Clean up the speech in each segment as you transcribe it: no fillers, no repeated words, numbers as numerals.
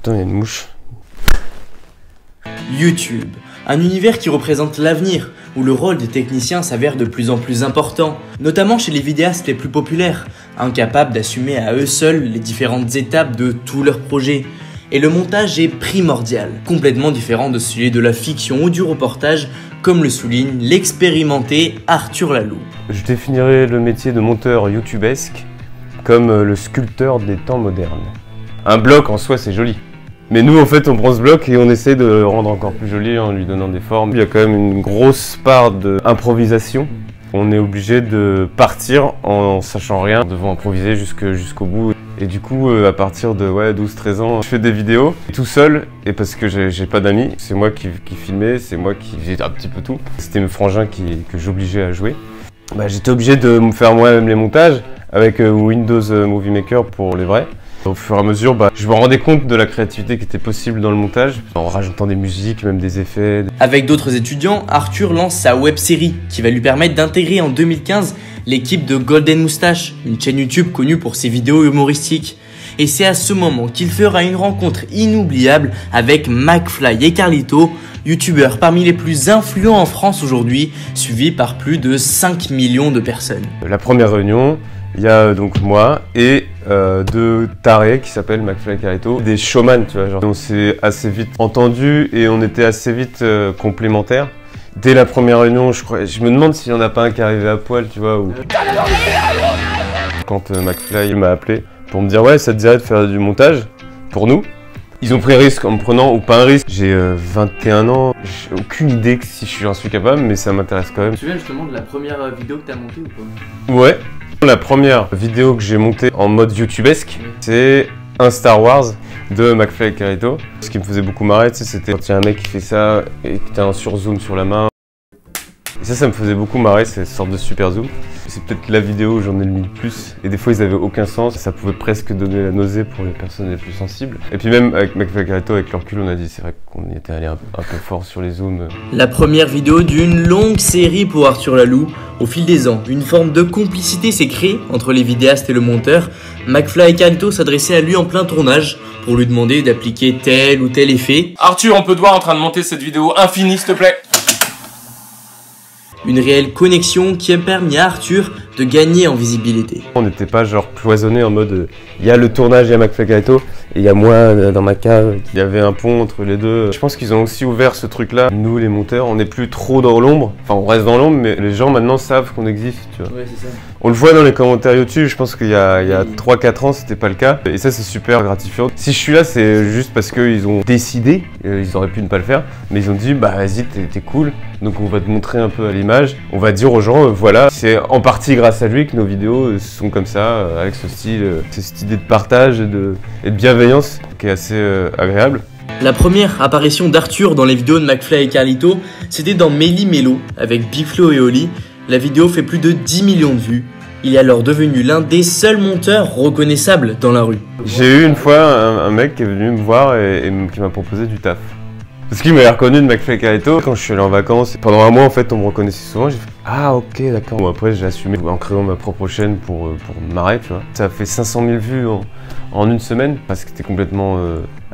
Putain, il y a une mouche. YouTube, un univers qui représente l'avenir, où le rôle des techniciens s'avère de plus en plus important, notamment chez les vidéastes les plus populaires, incapables d'assumer à eux seuls les différentes étapes de tous leurs projets. Et le montage est primordial, complètement différent de celui de la fiction ou du reportage, comme le souligne l'expérimenté Arthur Laloux. Je définirais le métier de monteur youtubesque comme le sculpteur des temps modernes. Un bloc en soi c'est joli. Mais nous en fait on prend ce bloc et on essaie de le rendre encore plus joli en lui donnant des formes. Il y a quand même une grosse part d'improvisation. On est obligé de partir en sachant rien, devant improviser jusqu'au bout. Et du coup à partir de 12-13 ans, je fais des vidéos tout seul et parce que j'ai pas d'amis. C'est moi qui filmais, c'est moi qui faisais un petit peu tout. C'était mes frangins que j'obligeais à jouer. J'étais obligé de me faire moi-même les montages avec Windows Movie Maker pour les vrais. Au fur et à mesure, je me rendais compte de la créativité qui était possible dans le montage, en rajoutant des musiques, même des effets. Avec d'autres étudiants, Arthur lance sa web-série qui va lui permettre d'intégrer en 2015 l'équipe de Golden Moustache, une chaîne YouTube connue pour ses vidéos humoristiques. Et c'est à ce moment qu'il fera une rencontre inoubliable avec McFly et Carlito, youtubeurs parmi les plus influents en France aujourd'hui, suivis par plus de 5 millions de personnes. La première réunion, il y a donc moi et deux tarés qui s'appellent McFly et Carlito, des showman, tu vois, genre. On s'est assez vite entendus et on était assez vite complémentaires. Dès la première réunion, je me demande s'il n'y en a pas un qui arrivait à poil, tu vois, ou... Quand McFly m'a appelé pour me dire « Ouais, ça te dirait de faire du montage pour nous ?» Ils ont pris un risque en me prenant, ou pas un risque. J'ai 21 ans, j'ai aucune idée si j'en suis capable, mais ça m'intéresse quand même. Tu te souviens justement de la première vidéo que tu as montée ou pas? Ouais. La première vidéo que j'ai montée en mode youtubesque, c'est un Star Wars de McFly et Carlito. Ce qui me faisait beaucoup marrer, tu sais, c'était quand il y a un mec qui fait ça et que tu as un surzoom sur la main. Et ça me faisait beaucoup marrer, c'est une sorte de super zoom. C'est peut-être la vidéo où j'en ai mis le plus. Et des fois, ils avaient aucun sens. Ça pouvait presque donner la nausée pour les personnes les plus sensibles. Et puis même avec McFly et Carlito, avec le recul, on a dit c'est vrai qu'on y était allé un peu fort sur les zooms. La première vidéo d'une longue série pour Arthur Laloux. Au fil des ans, une forme de complicité s'est créée entre les vidéastes et le monteur. McFly et Carlito s'adressaient à lui en plein tournage pour lui demander d'appliquer tel ou tel effet. Arthur, on peut te voir en train de monter cette vidéo infinie, s'il te plaît. Une réelle connexion qui a permis à Arthur de gagner en visibilité. On n'était pas genre cloisonné en mode il y a le tournage, il y a McFly et Carlito et il y a moi dans ma cave. Il y avait un pont entre les deux. Je pense qu'ils ont aussi ouvert ce truc là. Nous les monteurs, on n'est plus trop dans l'ombre. Enfin on reste dans l'ombre mais les gens maintenant savent qu'on existe, tu vois. Ouais, c'est ça. On le voit dans les commentaires YouTube, je pense qu'il y a 3-4 ans c'était pas le cas. Et ça c'est super gratifiant. Si je suis là c'est juste parce qu'ils ont décidé, ils auraient pu ne pas le faire, mais ils ont dit vas-y t'es cool, donc on va te montrer un peu à l'image. On va dire aux gens voilà, c'est en partie grâce à lui que nos vidéos sont comme ça, avec ce style, cette idée de partage et de bienveillance qui est assez agréable. La première apparition d'Arthur dans les vidéos de McFly et Carlito, c'était dans Méli Mélo avec Big Flo et Oli. La vidéo fait plus de 10 millions de vues. Il est alors devenu l'un des seuls monteurs reconnaissables dans la rue. J'ai eu une fois un mec qui est venu me voir et qui m'a proposé du taf. Parce qu'il m'avait reconnu de McFly et Carlito. Quand je suis allé en vacances, pendant un mois en fait on me reconnaissait souvent, j'ai fait ah ok d'accord. Bon, après j'ai assumé en créant ma propre chaîne pour me marrer, tu vois. Ça a fait 500 000 vues en une semaine, parce que c'était complètement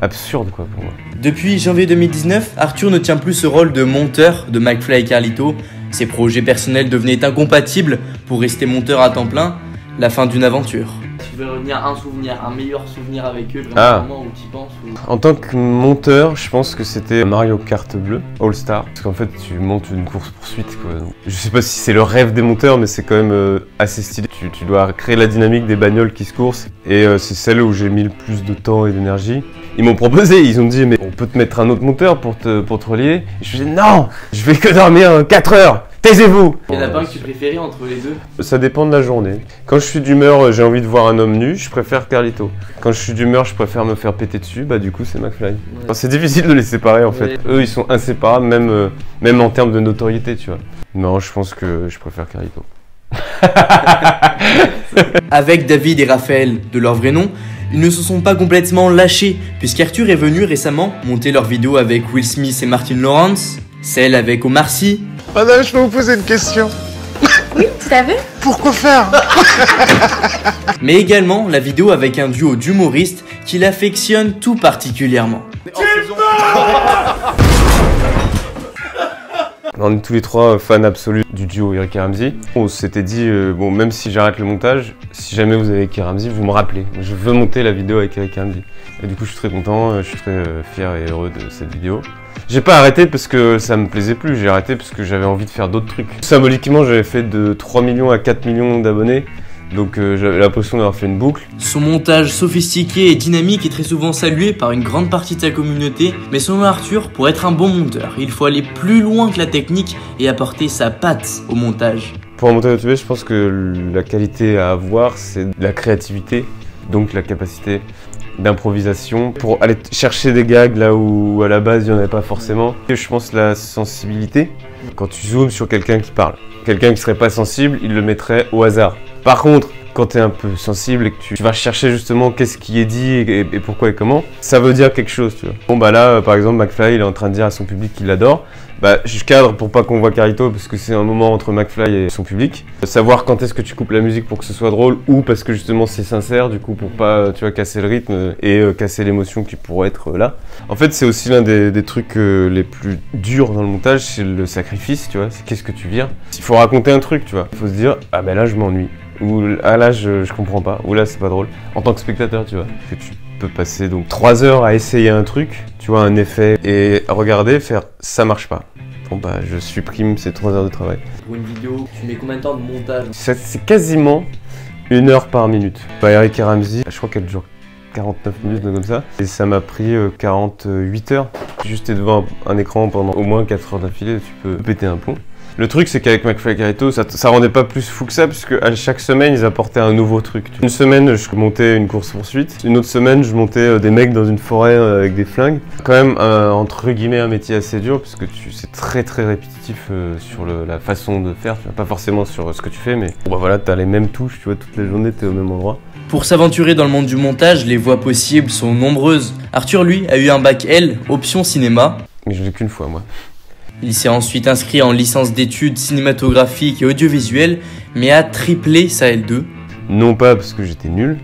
absurde quoi pour moi. Depuis janvier 2019, Arthur ne tient plus ce rôle de monteur de McFly et Carlito. Ses projets personnels devenaient incompatibles pour rester monteur à temps plein. La fin d'une aventure. Tu veux revenir un souvenir, un meilleur souvenir avec eux, vraiment un moment où tu y penses ou... En tant que monteur, je pense que c'était Mario Kart Bleu, All Star. Parce qu'en fait, tu montes une course-poursuite, quoi. Donc, je sais pas si c'est le rêve des monteurs, mais c'est quand même assez stylé. Tu dois créer la dynamique des bagnoles qui se coursent. Et c'est celle où j'ai mis le plus de temps et d'énergie. Ils m'ont proposé, ils ont dit mais on peut te mettre un autre monteur pour te relier. Et je me suis dit non, je vais que dormir 4 heures. Taisez-vous! Il y en a pas un que tu préférais entre les deux? Ça dépend de la journée. Quand je suis d'humeur, j'ai envie de voir un homme nu, je préfère Carlito. Quand je suis d'humeur, je préfère me faire péter dessus, bah du coup c'est McFly. Ouais. C'est difficile de les séparer en fait. Ouais. Eux ils sont inséparables, même en termes de notoriété, tu vois. Non, je pense que je préfère Carlito. Avec David et Raphaël, de leur vrai nom, ils ne se sont pas complètement lâchés, puisqu'Arthur est venu récemment monter leur vidéo avec Will Smith et Martin Lawrence, celle avec Omar Sy. Madame, je peux vous poser une question? t'as vu? Pourquoi faire? Mais également la vidéo avec un duo d'humoristes qu'il affectionne tout particulièrement. On est tous les trois fans absolus du duo Eric et Ramzy. On s'était dit, bon, même si j'arrête le montage, si jamais vous avez Eric et Ramzy, vous me rappelez. Je veux monter la vidéo avec Eric et Ramzy. Et du coup, je suis très content, je suis très fier et heureux de cette vidéo. J'ai pas arrêté parce que ça me plaisait plus, j'ai arrêté parce que j'avais envie de faire d'autres trucs. Symboliquement, j'avais fait de 3 millions à 4 millions d'abonnés. Donc j'avais l'impression d'avoir fait une boucle. Son montage sophistiqué et dynamique est très souvent salué par une grande partie de sa communauté, mais selon Arthur, pour être un bon monteur, il faut aller plus loin que la technique et apporter sa patte au montage. Pour un monteur YouTube, je pense que la qualité à avoir, c'est la créativité, donc la capacité d'improvisation pour aller chercher des gags là où à la base il n'y en avait pas forcément. Et je pense la sensibilité, quand tu zoomes sur quelqu'un qui parle. Quelqu'un qui serait pas sensible, il le mettrait au hasard. Par contre, quand tu es un peu sensible et que tu vas chercher justement qu'est-ce qui est dit et pourquoi et comment, ça veut dire quelque chose, tu vois. Bon bah là, par exemple, McFly, il est en train de dire à son public qu'il l'adore. Bah, je cadre pour pas qu'on voit Carito parce que c'est un moment entre McFly et son public. Savoir quand est-ce que tu coupes la musique pour que ce soit drôle ou parce que justement c'est sincère, du coup pour pas, tu vois, casser le rythme et casser l'émotion qui pourrait être là. En fait, c'est aussi l'un des trucs les plus durs dans le montage, c'est le sacrifice, tu vois. C'est qu'est-ce que tu vires. Il faut raconter un truc, tu vois. Il faut se dire, ah ben là je m'ennuie. Ou ah là je comprends pas, ou là c'est pas drôle. En tant que spectateur, tu vois, que tu peux passer donc 3 heures à essayer un truc, tu vois, un effet, et regarder, faire ça marche pas. Bon bah je supprime ces 3 heures de travail. Pour une vidéo, tu mets combien de temps de montage? C'est quasiment 1 heure par minute. Bah, Eric et Ramzy, je crois qu'elle dure 49 minutes comme ça, et ça m'a pris 48 heures. Juste t'es devant un écran pendant au moins 4 heures d'affilée, tu peux péter un plomb. Le truc, c'est qu'avec McFly et Carito, ça rendait pas plus fou que ça, puisque à chaque semaine, ils apportaient un nouveau truc. Une semaine, je montais une course-poursuite. Une autre semaine, je montais des mecs dans une forêt avec des flingues. Quand même, entre guillemets, un métier assez dur, parce que c'est très très répétitif sur la façon de faire. Pas forcément sur ce que tu fais, mais bon, bah voilà, t'as les mêmes touches, tu vois, toute la journée, t'es au même endroit. Pour s'aventurer dans le monde du montage, les voies possibles sont nombreuses. Arthur, lui, a eu un bac L, option cinéma. Mais je l'ai qu'une fois, moi. Il s'est ensuite inscrit en licence d'études cinématographiques et audiovisuelles, mais a triplé sa L2. Non pas parce que j'étais nul,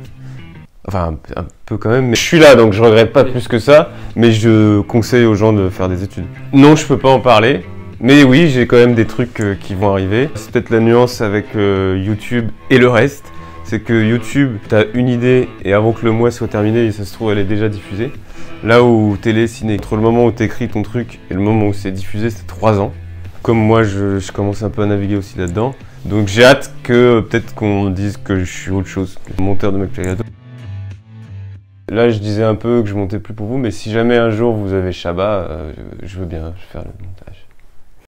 enfin un peu quand même, mais je suis là donc je regrette pas plus que ça, mais je conseille aux gens de faire des études. Non, je peux pas en parler, mais oui, j'ai quand même des trucs qui vont arriver. C'est peut-être la nuance avec YouTube et le reste, c'est que YouTube, t'as une idée et avant que le mois soit terminé, ça se trouve elle est déjà diffusée. Là où télé, ciné, entre le moment où t'écris ton truc et le moment où c'est diffusé, c'est 3 ans. Comme moi, je commence un peu à naviguer aussi là-dedans. Donc j'ai hâte que peut-être qu'on dise que je suis autre chose que monteur de McFly et Carito. Là, je disais un peu que je montais plus pour vous, mais si jamais un jour vous avez Shabba, je veux bien faire le montage.